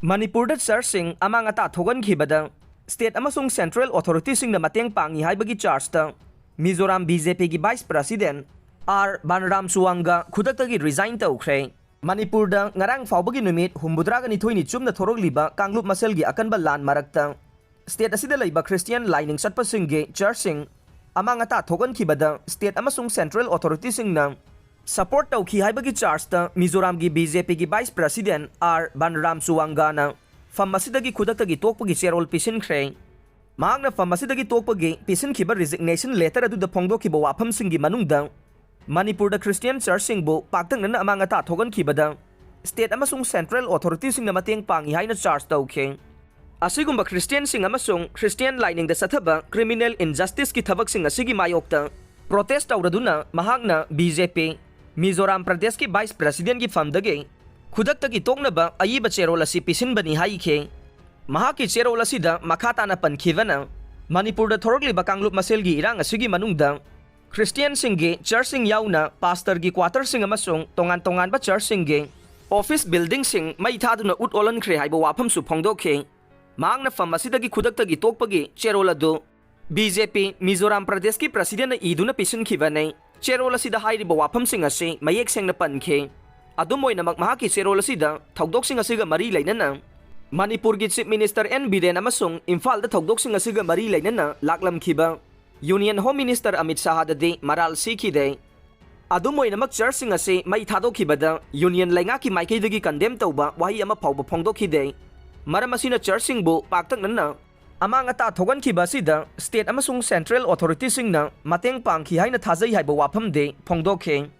Manipur Church Amang-Ata Thokhankhibada State Amasung Central Authorities Mateng Pange Haibagi charge Mizoram BJP ki Vice President R. Banram Suwanga Khudaktagi Resign Toukhre Manipur da ngarang faubagi numit humbudraga ni thoini chumna thorog liba kanglup maselgi akanba lan marakta State asida laiba Christian lining satpa singge church Amang-Ata Thokhankhibada State Amasung Central Authorities na support tauki haibagi charge ta Mizoram gi BJP ki Vice President R. Banram Suwanga na Famasidagi Khudaktagi tokpagi cherol pisin khre Mahakna Famasidagi tokpagi pisin khiba resignation letter adu da phongdo khiba wafam singi manungda Manipur da Christian Church bu paktang nana Amang-Ata Thokhankhibada State Amasung Central Authorities na mateng pangi haina charge tauke Asigumba Christian amasung Christian lining da sathaba criminal injustice ki thabak sing asigi mayokta protest tawraduna mahakna BJP Mizoram Pradesh ki Vice President ki famdage Khudaktagi toknaba ayiba cherol asi pisin bani haike mahaki cherol asida makhata na pankhivana Manipur da thorogli bakanglup maselgi irang asigi manungda Christian singge church yauna pastor gi quarter amasung tongan ba church office building mai thaduna ut olan khre haiba wafam su phongdokhe mangna famasidagi Khudaktagi tokpagi cherol adu BJP Mizoram Pradesh ki President iduna pisin khibane cherol asida hairiba wafam ase mayek sengna pankhe adumoina magmahaki cherol asida thogdok asiga mari lainana Manipur gi Chief Minister N Biren amasung Imphal da thogdok asiga mari lainana laklam khiba Union Home Minister Amit Shah dadi maral sikhide adumoina mag church ase mai thadokibada Union lainga ki maikei dagi condemn tauba wahi ama phawba phongdokhide maram asina church bu paktang nanna Amang-Ata Thokhankhibada sida state amasung central authorities na mateng pangkhi haina thajai haiba wafam de phongdokhe